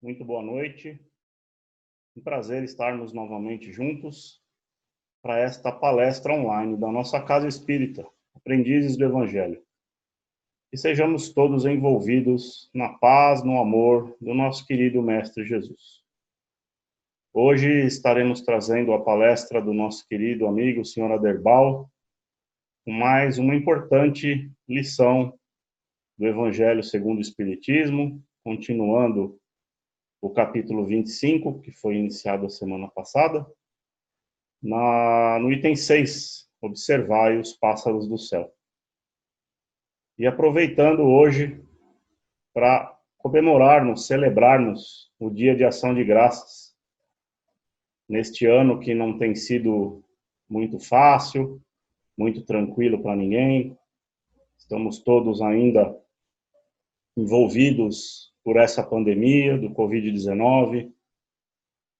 Muito boa noite. Um prazer estarmos novamente juntos para esta palestra online da nossa Casa Espírita, Aprendizes do Evangelho. E sejamos todos envolvidos na paz, no amor do nosso querido Mestre Jesus. Hoje estaremos trazendo a palestra do nosso querido amigo, Sr. Aderbal, com mais uma importante lição do Evangelho segundo o Espiritismo, continuando o capítulo 25, que foi iniciado a semana passada, no item 6, observai os pássaros do céu. E aproveitando hoje para comemorarmos, celebrarmos o Dia de Ação de Graças, neste ano que não tem sido muito fácil, muito tranquilo para ninguém, estamos todos ainda envolvidos por essa pandemia do Covid-19,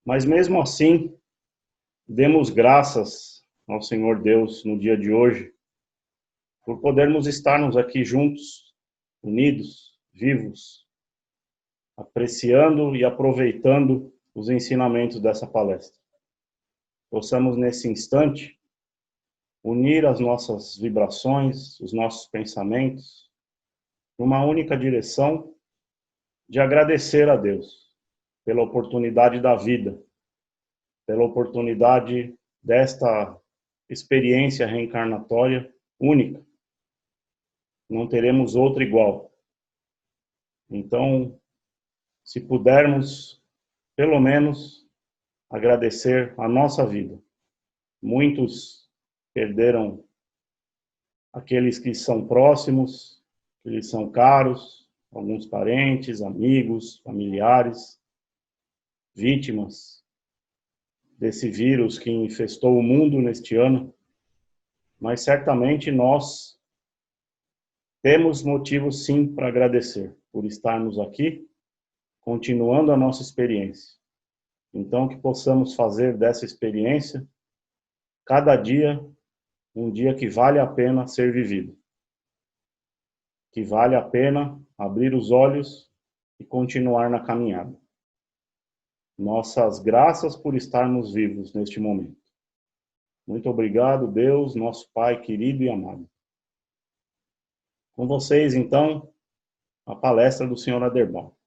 mas mesmo assim, demos graças ao Senhor Deus no dia de hoje, por podermos estarmos aqui juntos, unidos, vivos, apreciando e aproveitando os ensinamentos dessa palestra. Possamos, nesse instante, unir as nossas vibrações, os nossos pensamentos, numa única direção de agradecer a Deus pela oportunidade da vida, pela oportunidade desta experiência reencarnatória única. Não teremos outra igual. Então, se pudermos, pelo menos, agradecer a nossa vida. Muitos perderam aqueles que são próximos, que lhes são caros, alguns parentes, amigos, familiares, vítimas desse vírus que infestou o mundo neste ano, mas certamente nós temos motivos sim para agradecer por estarmos aqui, continuando a nossa experiência. Então, que possamos fazer dessa experiência, cada dia, um dia que vale a pena ser vivido. Que vale a pena abrir os olhos e continuar na caminhada. Nossas graças por estarmos vivos neste momento. Muito obrigado, Deus, nosso Pai querido e amado. Com vocês, então, a palestra do Sr. Aderbal.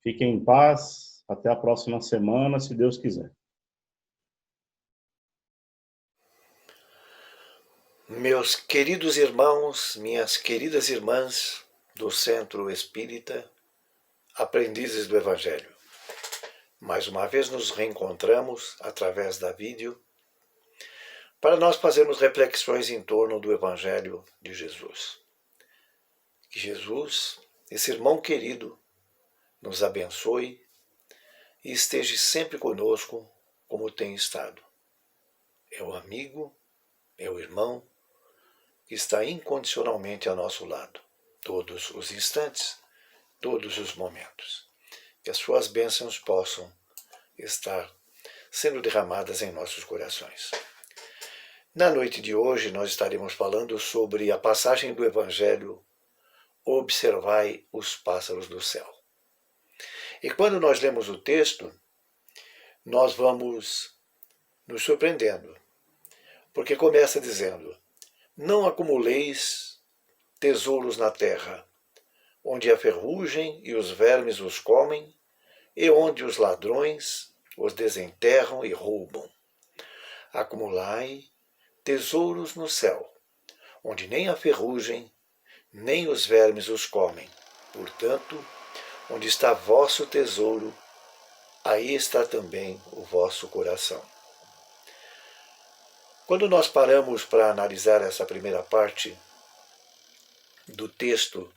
Fiquem em paz, até a próxima semana, se Deus quiser. Meus queridos irmãos, minhas queridas irmãs do Centro Espírita, Aprendizes do Evangelho. Mais uma vez nos reencontramos através da vídeo para nós fazermos reflexões em torno do Evangelho de Jesus. Que Jesus, esse irmão querido, nos abençoe e esteja sempre conosco como tem estado. É o amigo, é o irmão que está incondicionalmente ao nosso lado, todos os instantes, todos os momentos. Que as suas bênçãos possam estar sendo derramadas em nossos corações. Na noite de hoje nós estaremos falando sobre a passagem do Evangelho Observai os pássaros do céu. E quando nós lemos o texto, nós vamos nos surpreendendo, porque começa dizendo: não acumuleis tesouros na terra, onde a ferrugem e os vermes os comem, e onde os ladrões os desenterram e roubam. Acumulai tesouros no céu, onde nem a ferrugem, nem os vermes os comem. Portanto, onde está vosso tesouro, aí está também o vosso coração. Quando nós paramos para analisar essa primeira parte do texto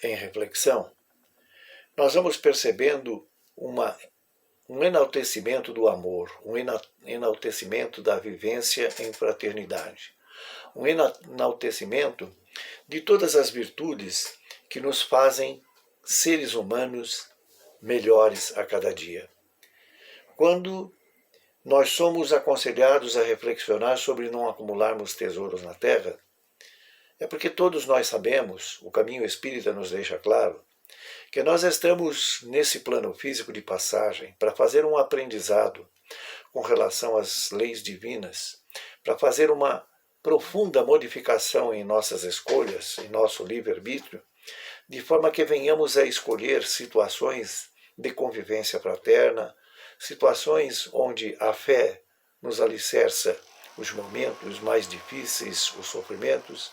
em reflexão, nós vamos percebendo um enaltecimento do amor, um enaltecimento da vivência em fraternidade, um enaltecimento de todas as virtudes que nos fazem seres humanos melhores a cada dia. Quando nós somos aconselhados a reflexionar sobre não acumularmos tesouros na terra, é porque todos nós sabemos, o caminho espírita nos deixa claro, que nós estamos nesse plano físico de passagem para fazer um aprendizado com relação às leis divinas, para fazer uma profunda modificação em nossas escolhas, em nosso livre-arbítrio, de forma que venhamos a escolher situações de convivência fraterna, situações onde a fé nos alicerça os momentos mais difíceis, os sofrimentos,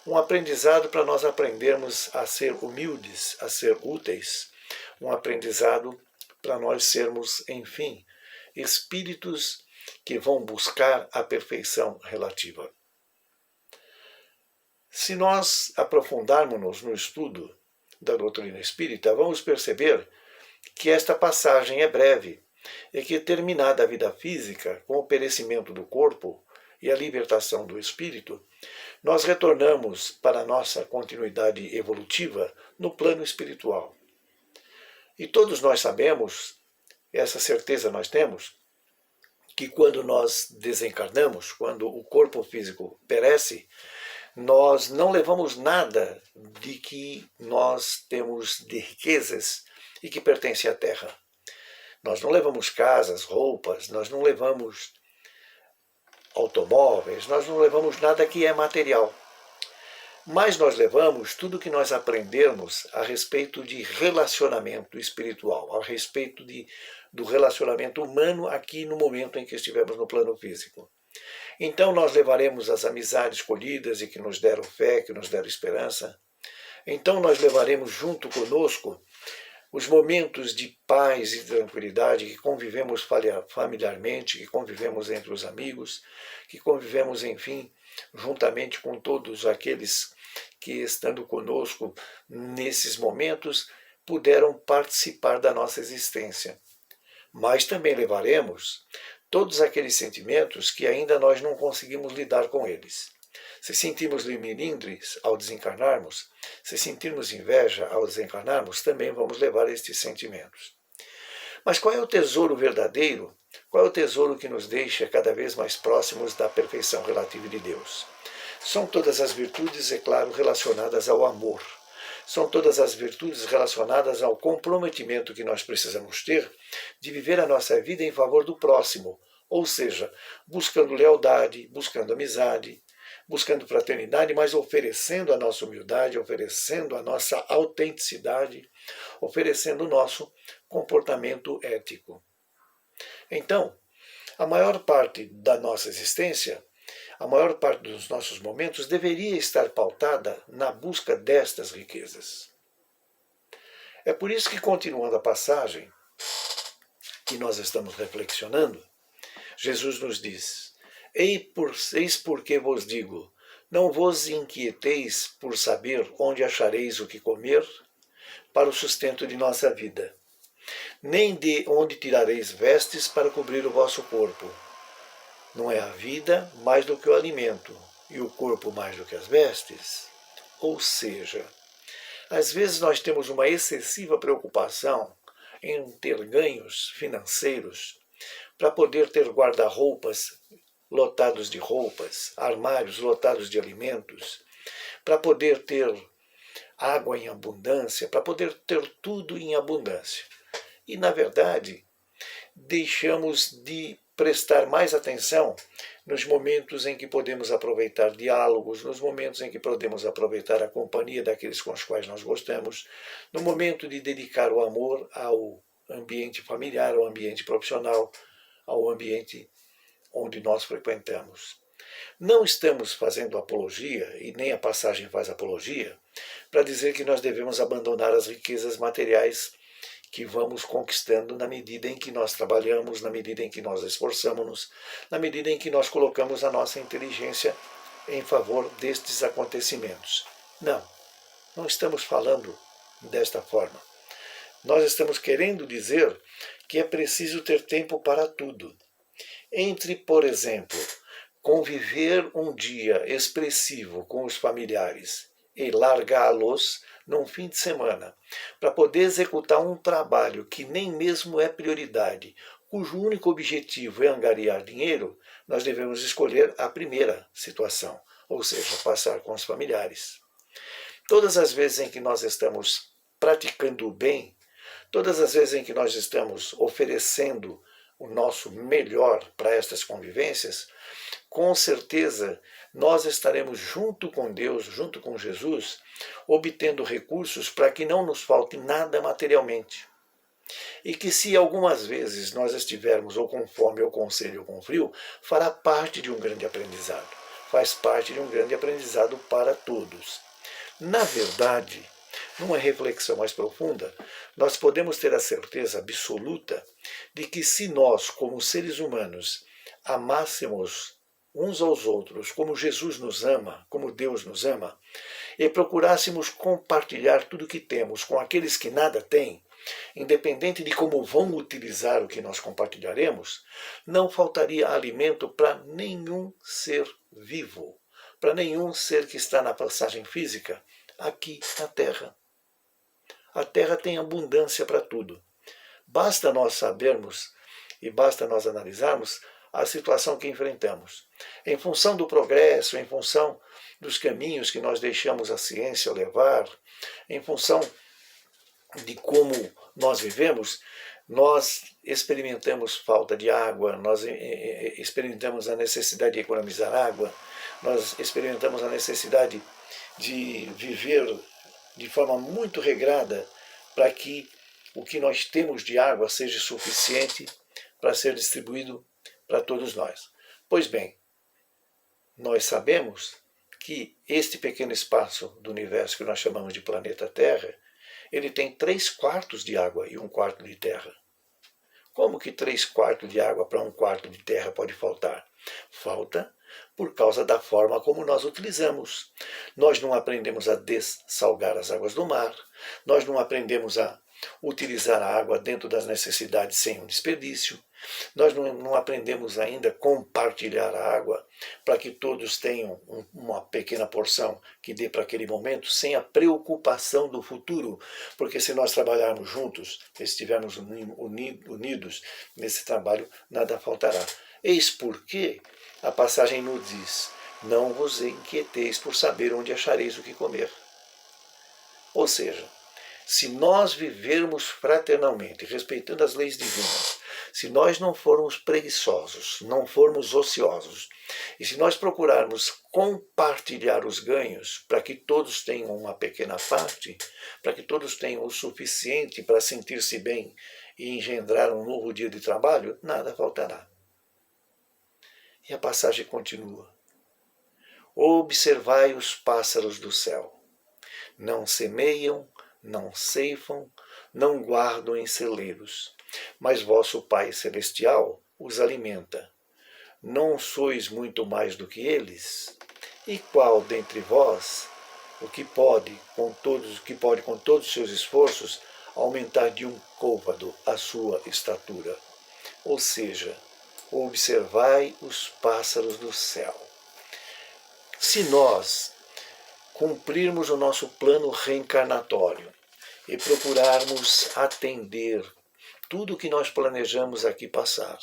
um aprendizado para nós aprendermos a ser humildes, a ser úteis, um aprendizado para nós sermos, enfim, espíritos que vão buscar a perfeição relativa. Se nós aprofundarmos no estudo da doutrina espírita, vamos perceber que esta passagem é breve e que, terminada a vida física, com o perecimento do corpo e a libertação do espírito, nós retornamos para a nossa continuidade evolutiva no plano espiritual. E todos nós sabemos, essa certeza nós temos, que quando nós desencarnamos, quando o corpo físico perece, nós não levamos nada de que nós temos de riquezas e que pertence à Terra. Nós não levamos casas, roupas, nós não levamos automóveis, nós não levamos nada que é material. Mas nós levamos tudo que nós aprendermos a respeito de relacionamento espiritual, a respeito do relacionamento humano aqui no momento em que estivermos no plano físico. Então nós levaremos as amizades colhidas e que nos deram fé, que nos deram esperança. Então nós levaremos junto conosco os momentos de paz e tranquilidade que convivemos familiarmente, que convivemos entre os amigos, que convivemos, enfim, juntamente com todos aqueles que, estando conosco nesses momentos, puderam participar da nossa existência. Mas também levaremos todos aqueles sentimentos que ainda nós não conseguimos lidar com eles. Se sentirmos melindres ao desencarnarmos, se sentirmos inveja ao desencarnarmos, também vamos levar estes sentimentos. Mas qual é o tesouro verdadeiro? Qual é o tesouro que nos deixa cada vez mais próximos da perfeição relativa de Deus? São todas as virtudes, é claro, relacionadas ao amor. São todas as virtudes relacionadas ao comprometimento que nós precisamos ter de viver a nossa vida em favor do próximo, ou seja, buscando lealdade, buscando amizade, buscando fraternidade, mas oferecendo a nossa humildade, oferecendo a nossa autenticidade, oferecendo o nosso comportamento ético. Então, a maior parte da nossa existência, a maior parte dos nossos momentos deveria estar pautada na busca destas riquezas. É por isso que, continuando a passagem que nós estamos reflexionando, Jesus nos diz: Eis porque vos digo, não vos inquieteis por saber onde achareis o que comer para o sustento de nossa vida, nem de onde tirareis vestes para cobrir o vosso corpo. Não é a vida mais do que o alimento, e o corpo mais do que as vestes? Ou seja, às vezes nós temos uma excessiva preocupação em ter ganhos financeiros para poder ter guarda-roupas lotados de roupas, armários lotados de alimentos, para poder ter água em abundância, para poder ter tudo em abundância. E, na verdade, deixamos de prestar mais atenção nos momentos em que podemos aproveitar diálogos, nos momentos em que podemos aproveitar a companhia daqueles com os quais nós gostamos, no momento de dedicar o amor ao ambiente familiar, ao ambiente profissional, ao ambiente onde nós frequentamos. Não estamos fazendo apologia, e nem a passagem faz apologia, para dizer que nós devemos abandonar as riquezas materiais que vamos conquistando na medida em que nós trabalhamos, na medida em que nós esforçamos-nos, na medida em que nós colocamos a nossa inteligência em favor destes acontecimentos. Não, não estamos falando desta forma. Nós estamos querendo dizer que é preciso ter tempo para tudo. Entre, por exemplo, conviver um dia expressivo com os familiares e largá-los num fim de semana, para poder executar um trabalho que nem mesmo é prioridade, cujo único objetivo é angariar dinheiro, nós devemos escolher a primeira situação, ou seja, passar com os familiares. Todas as vezes em que nós estamos praticando o bem, todas as vezes em que nós estamos oferecendo o nosso melhor para estas convivências, com certeza nós estaremos junto com Deus, junto com Jesus, obtendo recursos para que não nos falte nada materialmente. E que se algumas vezes nós estivermos ou com fome, ou com sede, ou com frio, fará parte de um grande aprendizado. Faz parte de um grande aprendizado para todos. Na verdade, numa reflexão mais profunda, nós podemos ter a certeza absoluta de que se nós, como seres humanos, amássemos uns aos outros como Jesus nos ama, como Deus nos ama, e procurássemos compartilhar tudo o que temos com aqueles que nada têm, independente de como vão utilizar o que nós compartilharemos, não faltaria alimento para nenhum ser vivo, para nenhum ser que está na passagem física aqui na Terra. A Terra tem abundância para tudo. Basta nós sabermos e basta nós analisarmos a situação que enfrentamos. Em função do progresso, em função dos caminhos que nós deixamos a ciência levar, em função de como nós vivemos, nós experimentamos falta de água, nós experimentamos a necessidade de economizar água, nós experimentamos a necessidade de viver de forma muito regrada para que o que nós temos de água seja suficiente para ser distribuído para todos nós. Pois bem, nós sabemos que este pequeno espaço do universo que nós chamamos de planeta Terra, ele tem 3/4 de água e 1/4 de terra. Como que 3/4 de água para 1/4 de terra pode faltar? Falta por causa da forma como nós utilizamos. Nós não aprendemos a dessalgar as águas do mar, nós não aprendemos a utilizar a água dentro das necessidades sem um desperdício, nós não aprendemos ainda a compartilhar a água para que todos tenham uma pequena porção que dê para aquele momento, sem a preocupação do futuro, porque se nós trabalharmos juntos, estivermos unidos nesse trabalho, nada faltará. Eis porque a passagem nos diz: não vos inquieteis por saber onde achareis o que comer. Ou seja, se nós vivermos fraternalmente, respeitando as leis divinas, se nós não formos preguiçosos, não formos ociosos, e se nós procurarmos compartilhar os ganhos para que todos tenham uma pequena parte, para que todos tenham o suficiente para sentir-se bem e engendrar um novo dia de trabalho, nada faltará. E a passagem continua: observai os pássaros do céu. Não semeiam, não ceifam, não guardam em celeiros, mas vosso Pai Celestial os alimenta. Não sois muito mais do que eles? E qual dentre vós o que pode com todos os seus esforços aumentar de 1 côvado a sua estatura? Ou seja, observai os pássaros do céu. Se nós cumprirmos o nosso plano reencarnatório e procurarmos atender tudo o que nós planejamos aqui passar,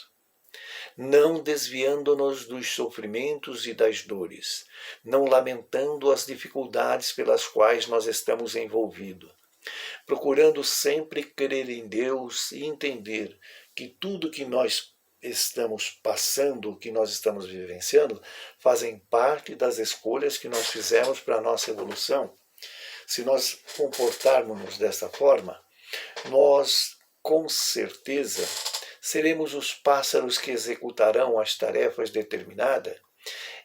não desviando-nos dos sofrimentos e das dores, não lamentando as dificuldades pelas quais nós estamos envolvidos, procurando sempre crer em Deus e entender que tudo que nós estamos passando, que nós estamos vivenciando, fazem parte das escolhas que nós fizemos para a nossa evolução. Se nós comportarmos-nos dessa forma, nós, com certeza, seremos os pássaros que executarão as tarefas determinadas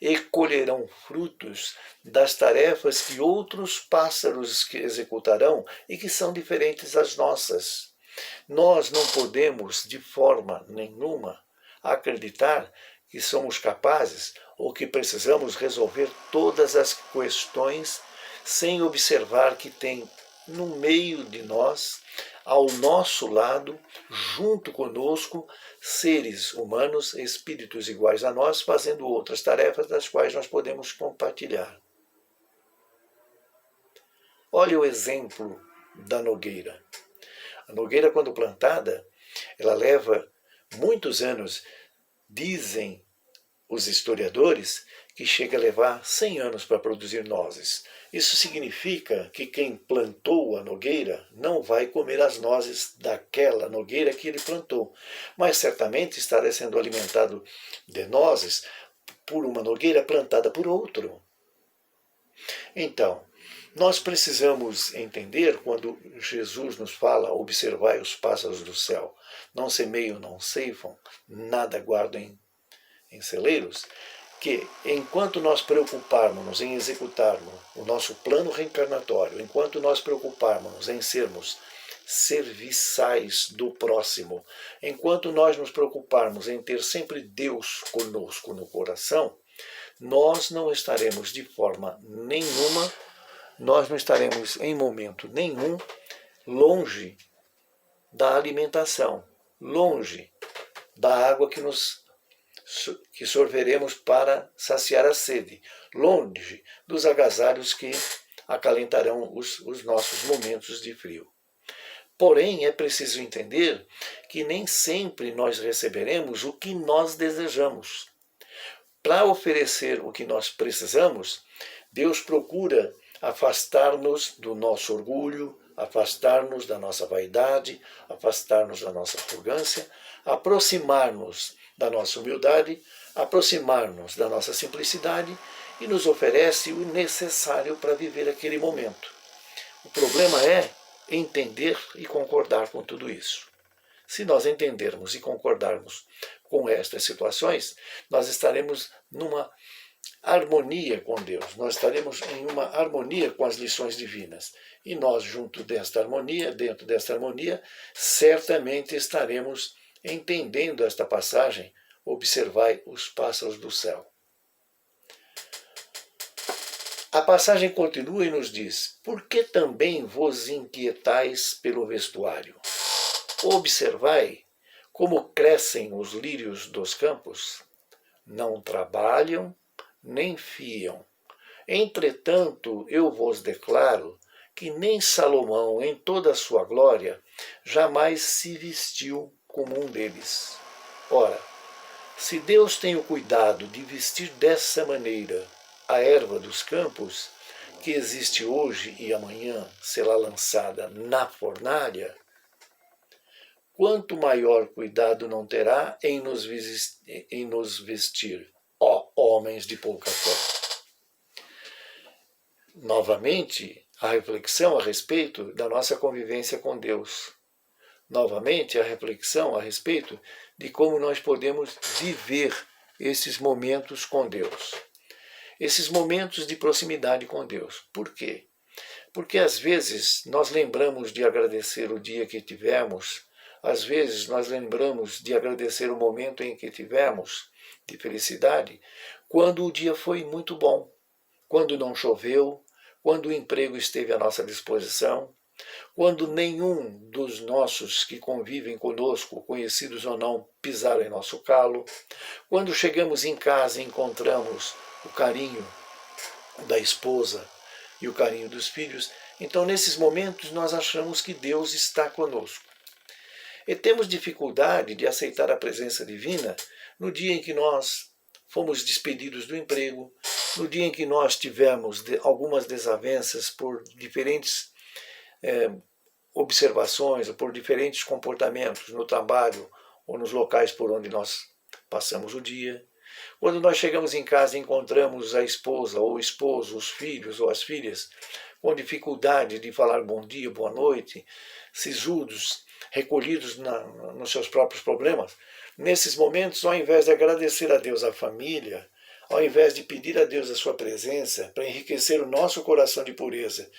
e colherão frutos das tarefas que outros pássaros que executarão e que são diferentes das nossas. Nós não podemos, de forma nenhuma, acreditar que somos capazes ou que precisamos resolver todas as questões sem observar que tem no meio de nós, ao nosso lado, junto conosco, seres humanos, espíritos iguais a nós, fazendo outras tarefas das quais nós podemos compartilhar. Olha o exemplo da nogueira. A nogueira, quando plantada, ela leva muitos anos. Dizem os historiadores que chega a levar 100 anos para produzir nozes. Isso significa que quem plantou a nogueira não vai comer as nozes daquela nogueira que ele plantou, mas certamente estará sendo alimentado de nozes por uma nogueira plantada por outro. Então, nós precisamos entender quando Jesus nos fala: observai os pássaros do céu, não semeiam, não ceifam, nada guardam em celeiros, que enquanto nós preocuparmos em executarmos o nosso plano reencarnatório, enquanto nós preocuparmos em sermos serviçais do próximo, enquanto nós nos preocuparmos em ter sempre Deus conosco no coração, nós não estaremos de forma nenhuma, nós não estaremos em momento nenhum longe da alimentação, longe da água que sorveremos para saciar a sede, longe dos agasalhos que acalentarão os nossos momentos de frio. Porém, é preciso entender que nem sempre nós receberemos o que nós desejamos. Para oferecer o que nós precisamos, Deus procura afastar-nos do nosso orgulho, afastar-nos da nossa vaidade, afastar-nos da nossa arrogância, aproximar-nos da nossa humildade, aproximar-nos da nossa simplicidade e nos oferece o necessário para viver aquele momento. O problema é entender e concordar com tudo isso. Se nós entendermos e concordarmos com estas situações, nós estaremos numa harmonia com Deus, nós estaremos em uma harmonia com as lições divinas. E nós, junto desta harmonia, dentro desta harmonia, certamente estaremos entendendo esta passagem: observai os pássaros do céu. A passagem continua e nos diz: por que também vos inquietais pelo vestuário? Observai como crescem os lírios dos campos. Não trabalham, nem fiam. Entretanto, eu vos declaro que nem Salomão, em toda a sua glória, jamais se vestiu como um deles. Ora, se Deus tem o cuidado de vestir dessa maneira a erva dos campos, que existe hoje e amanhã será lançada na fornalha, quanto maior cuidado não terá em nos vestir, ó homens de pouca fé. Novamente, a reflexão a respeito da nossa convivência com Deus. Novamente, a reflexão a respeito de como nós podemos viver esses momentos com Deus. Esses momentos de proximidade com Deus. Por quê? Porque às vezes nós lembramos de agradecer o dia que tivemos, às vezes nós lembramos de agradecer o momento em que tivemos de felicidade, quando o dia foi muito bom, quando não choveu, quando o emprego esteve à nossa disposição, quando nenhum dos nossos que convivem conosco, conhecidos ou não, pisaram em nosso calo, quando chegamos em casa e encontramos o carinho da esposa e o carinho dos filhos. Então, nesses momentos, nós achamos que Deus está conosco. E temos dificuldade de aceitar a presença divina no dia em que nós fomos despedidos do emprego, no dia em que nós tivemos algumas desavenças por diferentes observações, ou por diferentes comportamentos no trabalho ou nos locais por onde nós passamos o dia. Quando nós chegamos em casa e encontramos a esposa ou o esposo, os filhos ou as filhas com dificuldade de falar bom dia, boa noite, sisudos, recolhidos nos seus próprios problemas, nesses momentos, ao invés de agradecer a Deus a família, ao invés de pedir a Deus a sua presença para enriquecer o nosso coração de pureza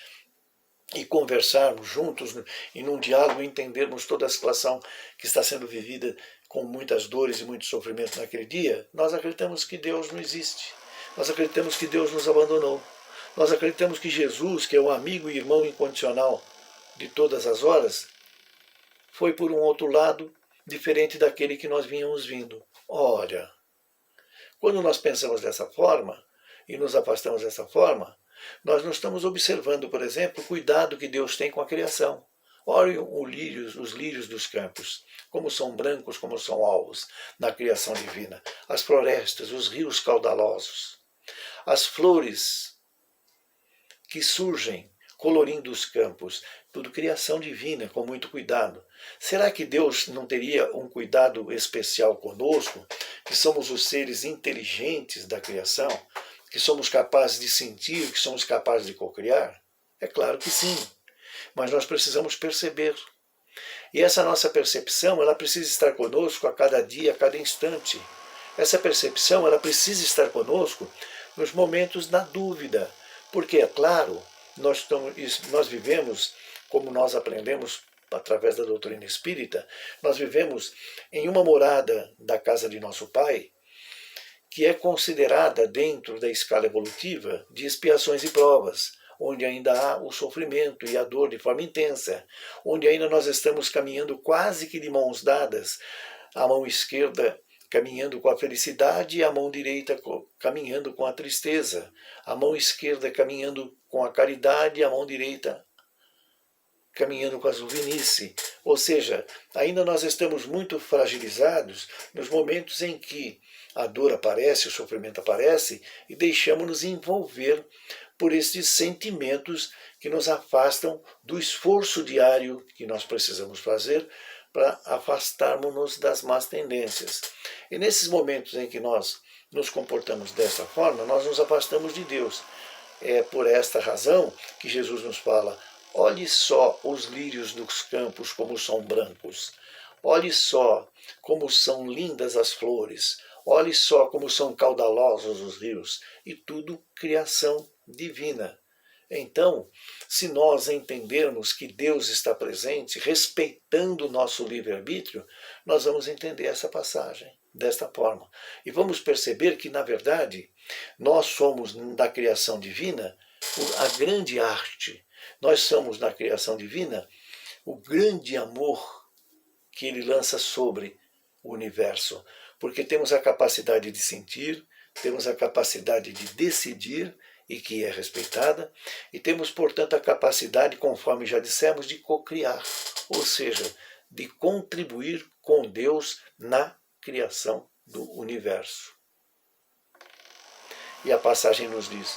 e conversarmos juntos e num diálogo entendermos toda a situação que está sendo vivida com muitas dores e muito sofrimento naquele dia, nós acreditamos que Deus não existe. Nós acreditamos que Deus nos abandonou. Nós acreditamos que Jesus, que é o amigo e irmão incondicional de todas as horas, foi por um outro lado diferente daquele que nós vínhamos vindo. Ora, quando nós pensamos dessa forma e nos afastamos dessa forma, nós não estamos observando, por exemplo, o cuidado que Deus tem com a criação. Olhem os lírios dos campos, como são brancos, como são alvos na criação divina. As florestas, os rios caudalosos. as flores que surgem colorindo os campos, tudo criação divina, com muito cuidado. Será que Deus não teria um cuidado especial conosco, que somos os seres inteligentes da criação, que somos capazes de sentir, que somos capazes de cocriar? É claro que sim, mas nós precisamos perceber. E essa nossa percepção, ela precisa estar conosco a cada dia, a cada instante. Essa percepção, ela precisa estar conosco nos momentos da dúvida, porque, é claro, nós vivemos, como nós aprendemos através da doutrina espírita, nós vivemos em uma morada da casa de nosso Pai, que é considerada dentro da escala evolutiva de expiações e provas, onde ainda há o sofrimento e a dor de forma intensa, onde ainda nós estamos caminhando quase que de mãos dadas, a mão esquerda caminhando com a felicidade e a mão direita caminhando com a tristeza, a mão esquerda caminhando com a caridade e a mão direita caminhando com a zulvinice. Ou seja, ainda nós estamos muito fragilizados nos momentos em que a dor aparece, o sofrimento aparece, e deixamos-nos envolver por esses sentimentos que nos afastam do esforço diário que nós precisamos fazer para afastarmos-nos das más tendências. E nesses momentos em que nós nos comportamos dessa forma, nós nos afastamos de Deus. É por esta razão que Jesus nos fala: olhe só os lírios dos campos como são brancos. Olhe só como são lindas as flores. Olhe só como são caudalosos os rios. E tudo criação divina. Então, se nós entendermos que Deus está presente, respeitando o nosso livre-arbítrio, nós vamos entender essa passagem desta forma. E vamos perceber que, na verdade, nós somos da criação divina a grande arte. Nós somos na criação divina o grande amor que Ele lança sobre o universo. Porque temos a capacidade de sentir, temos a capacidade de decidir, e que é respeitada, e temos, portanto, a capacidade, conforme já dissemos, de cocriar, ou seja, de contribuir com Deus na criação do universo. E a passagem nos diz: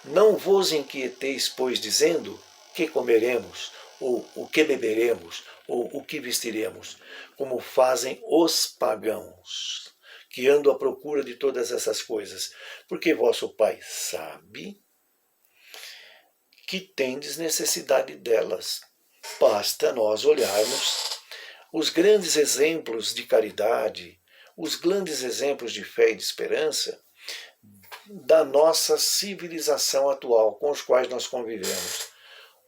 não vos inquieteis, pois, dizendo que comeremos, ou o que beberemos, ou o que vestiremos, como fazem os pagãos, que andam à procura de todas essas coisas, porque vosso Pai sabe que tendes necessidade delas. Basta nós olharmos os grandes exemplos de caridade, os grandes exemplos de fé e de esperança da nossa civilização atual, com os quais nós convivemos.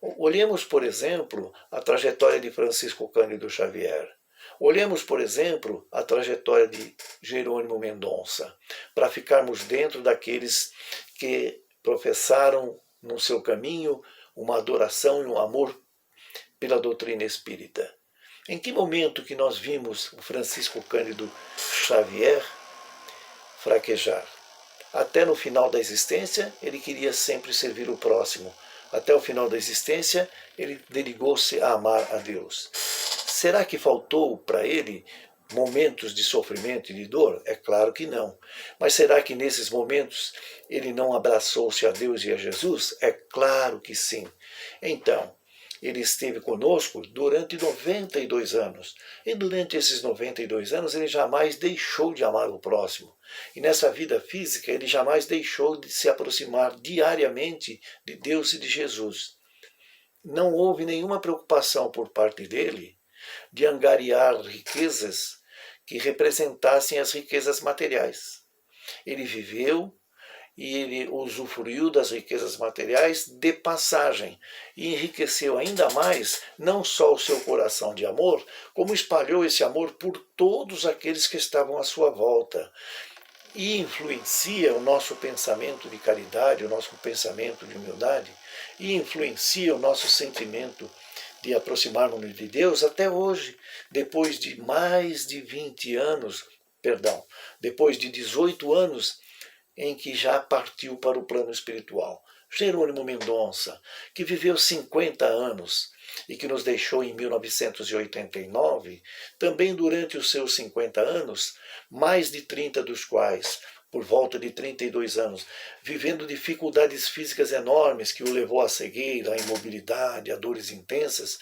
Olhemos, por exemplo, a trajetória de Francisco Cândido Xavier. Olhemos, por exemplo, a trajetória de Jerônimo Mendonça, para ficarmos dentro daqueles que professaram no seu caminho uma adoração e um amor pela doutrina espírita. Em que momento que nós vimos o Francisco Cândido Xavier fraquejar? Até no final da existência, ele queria sempre servir o próximo. Até o final da existência, ele dedicou-se a amar a Deus. Será que faltou para ele momentos de sofrimento e de dor? É claro que não. Mas será que nesses momentos ele não abraçou-se a Deus e a Jesus? É claro que sim. Então, ele esteve conosco durante 92 anos. E durante esses 92 anos ele jamais deixou de amar o próximo. E nessa vida física ele jamais deixou de se aproximar diariamente de Deus e de Jesus. Não houve nenhuma preocupação por parte dele de angariar riquezas que representassem as riquezas materiais. Ele viveu e ele usufruiu das riquezas materiais de passagem e enriqueceu ainda mais não só o seu coração de amor, como espalhou esse amor por todos aqueles que estavam à sua volta. E influencia o nosso pensamento de caridade, o nosso pensamento de humildade, e influencia o nosso sentimento de aproximarmos de Deus até hoje, depois de mais de 20 anos, depois de 18 anos em que já partiu para o plano espiritual. Jerônimo Mendonça, que viveu 50 anos e que nos deixou em 1989, também durante os seus 50 anos, mais de 30 dos quais por volta de 32 anos, vivendo dificuldades físicas enormes que o levou à cegueira, à imobilidade, a dores intensas,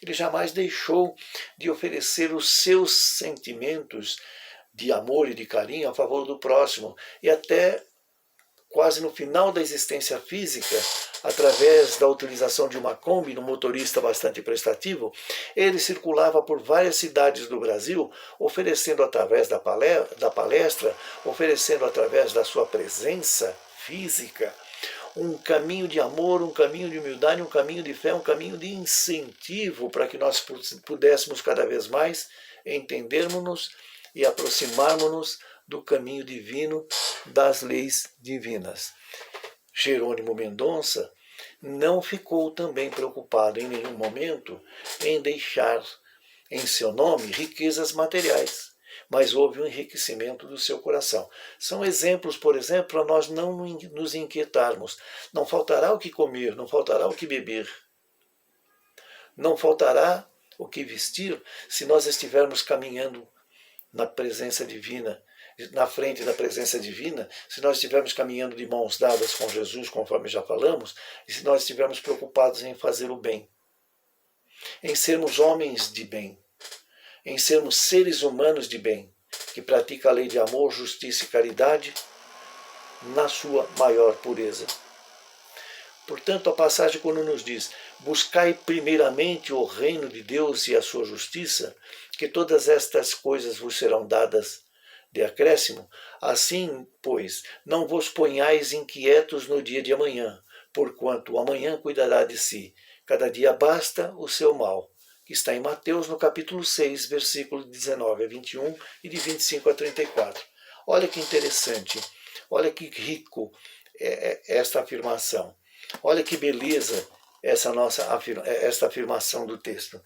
ele jamais deixou de oferecer os seus sentimentos de amor e de carinho a favor do próximo. E até quase no final da existência física, através da utilização de uma Kombi, um motorista bastante prestativo, ele circulava por várias cidades do Brasil, oferecendo através da palestra, oferecendo através da sua presença física, um caminho de amor, um caminho de humildade, um caminho de fé, um caminho de incentivo para que nós pudéssemos cada vez mais entendermos-nos e aproximarmos-nos do caminho divino, das leis divinas. Jerônimo Mendonça não ficou também preocupado em nenhum momento em deixar em seu nome riquezas materiais, mas houve um enriquecimento do seu coração. São exemplos, por exemplo, para nós não nos inquietarmos. Não faltará o que comer, não faltará o que beber, não faltará o que vestir se nós estivermos caminhando na presença divina, na frente da presença divina, se nós estivermos caminhando de mãos dadas com Jesus, conforme já falamos, e se nós estivermos preocupados em fazer o bem, em sermos homens de bem, em sermos seres humanos de bem, que pratica a lei de amor, justiça e caridade na sua maior pureza. Portanto, a passagem quando nos diz: buscai primeiramente o reino de Deus e a sua justiça, que todas estas coisas vos serão dadas de acréscimo, assim, pois, não vos ponhais inquietos no dia de amanhã, porquanto o amanhã cuidará de si. Cada dia basta o seu mal. Que está em Mateus, no capítulo 6, versículo 19 a 21 e de 25 a 34. Olha que interessante, olha que rico esta afirmação. Olha que beleza esta afirmação do texto.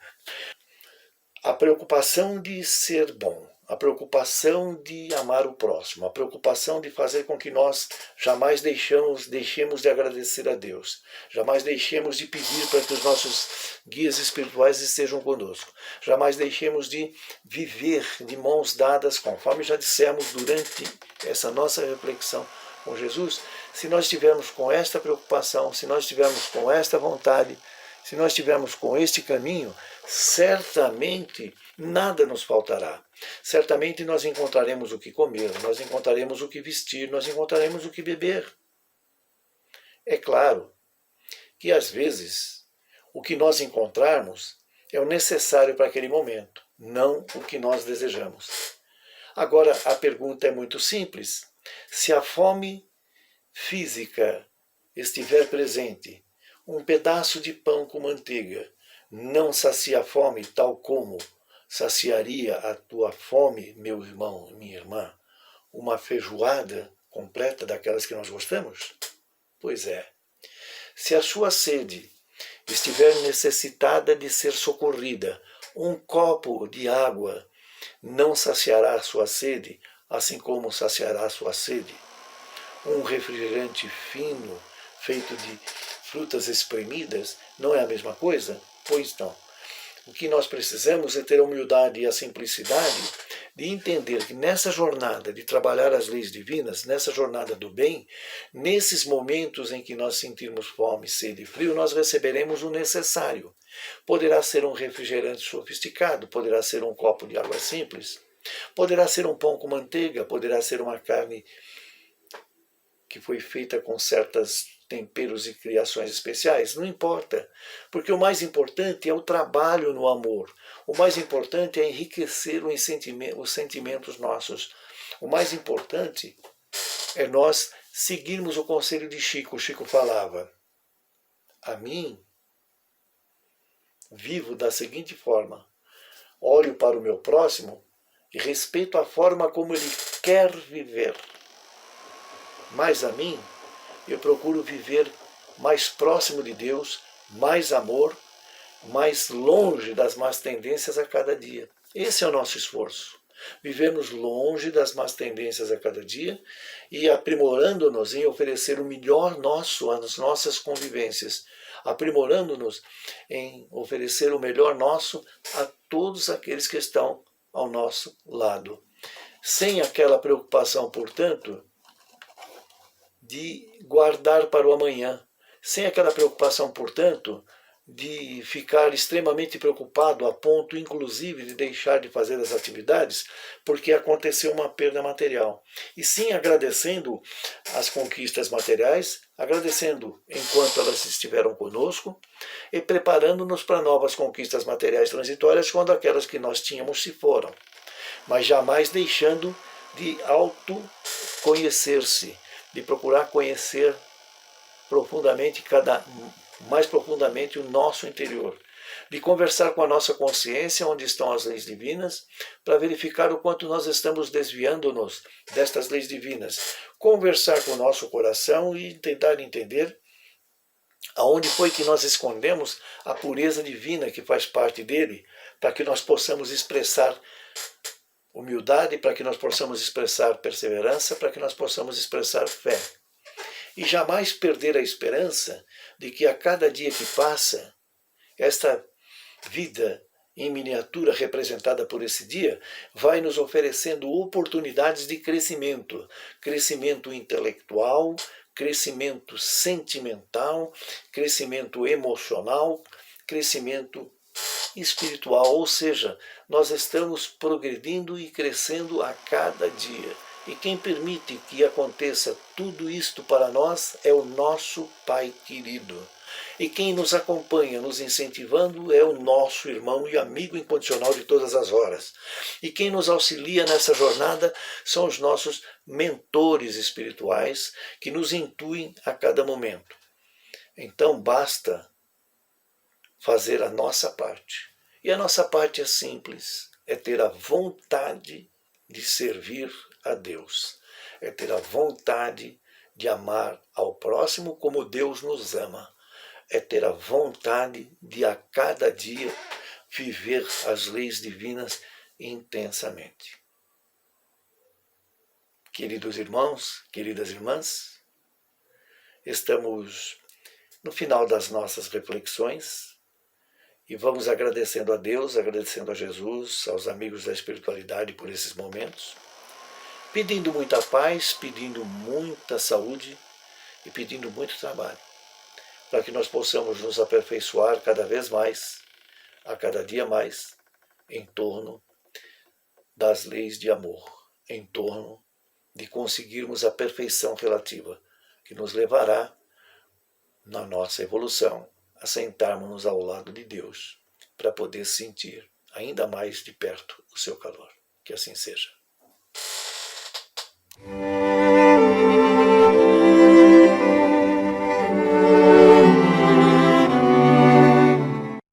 A preocupação de ser bom, a preocupação de amar o próximo, a preocupação de fazer com que nós jamais deixemos de agradecer a Deus, jamais deixemos de pedir para que os nossos guias espirituais estejam conosco, jamais deixemos de viver de mãos dadas, conforme já dissemos durante essa nossa reflexão com Jesus. Se nós estivermos com esta preocupação, se nós estivermos com esta vontade, se nós estivermos com este caminho, certamente nada nos faltará. Certamente nós encontraremos o que comer, nós encontraremos o que vestir, nós encontraremos o que beber. É claro que às vezes o que nós encontrarmos é o necessário para aquele momento, não o que nós desejamos. Agora a pergunta é muito simples. Se a fome física estiver presente, um pedaço de pão com manteiga não sacia a fome tal como saciaria a tua fome, meu irmão, minha irmã, uma feijoada completa daquelas que nós gostamos? Pois é. Se a sua sede estiver necessitada de ser socorrida, um copo de água não saciará a sua sede, assim como saciará a sua sede. Um refrigerante fino, feito de frutas espremidas, não é a mesma coisa? Pois não. O que nós precisamos é ter a humildade e a simplicidade de entender que nessa jornada de trabalhar as leis divinas, nessa jornada do bem, nesses momentos em que nós sentirmos fome, sede e frio, nós receberemos o necessário. Poderá ser um refrigerante sofisticado, poderá ser um copo de água simples, poderá ser um pão com manteiga, poderá ser uma carne que foi feita com certas temperos e criações especiais, não importa, porque o mais importante é o trabalho no amor, o mais importante é enriquecer os sentimentos nossos, o mais importante é nós seguirmos o conselho de Chico. Chico falava: a mim vivo da seguinte forma, olho para o meu próximo e respeito a forma como ele quer viver, mas a mim eu procuro viver mais próximo de Deus, mais amor, mais longe das más tendências a cada dia. Esse é o nosso esforço. Vivemos longe das más tendências a cada dia e aprimorando-nos em oferecer o melhor nosso às nossas convivências, aprimorando-nos em oferecer o melhor nosso a todos aqueles que estão ao nosso lado. Sem aquela preocupação, portanto, de guardar para o amanhã, sem aquela preocupação, portanto, de ficar extremamente preocupado a ponto, inclusive, de deixar de fazer as atividades porque aconteceu uma perda material. E sim agradecendo as conquistas materiais, agradecendo enquanto elas estiveram conosco e preparando-nos para novas conquistas materiais transitórias quando aquelas que nós tínhamos se foram. Mas jamais deixando de autoconhecer-se, de procurar conhecer profundamente, mais profundamente, o nosso interior, de conversar com a nossa consciência onde estão as leis divinas, para verificar o quanto nós estamos desviando-nos destas leis divinas, conversar com o nosso coração e tentar entender aonde foi que nós escondemos a pureza divina que faz parte dele, para que nós possamos expressar humildade, para que nós possamos expressar perseverança, para que nós possamos expressar fé. E jamais perder a esperança de que a cada dia que passa, esta vida em miniatura representada por esse dia vai nos oferecendo oportunidades de crescimento, crescimento intelectual, crescimento sentimental, crescimento emocional, crescimento espiritual, ou seja, nós estamos progredindo e crescendo a cada dia. E quem permite que aconteça tudo isto para nós é o nosso Pai querido. E quem nos acompanha, nos incentivando, é o nosso irmão e amigo incondicional de todas as horas. E quem nos auxilia nessa jornada são os nossos mentores espirituais que nos intuem a cada momento. Então basta fazer a nossa parte. E a nossa parte é simples, é ter a vontade de servir a Deus, é ter a vontade de amar ao próximo como Deus nos ama, é ter a vontade de a cada dia viver as leis divinas intensamente. Queridos irmãos, queridas irmãs, estamos no final das nossas reflexões e vamos agradecendo a Deus, agradecendo a Jesus, aos amigos da espiritualidade por esses momentos, pedindo muita paz, pedindo muita saúde e pedindo muito trabalho, para que nós possamos nos aperfeiçoar cada vez mais, a cada dia mais, em torno das leis de amor, em torno de conseguirmos a perfeição relativa, que nos levará, na nossa evolução, a sentarmos-nos ao lado de Deus, para poder sentir ainda mais de perto o seu calor. Que assim seja.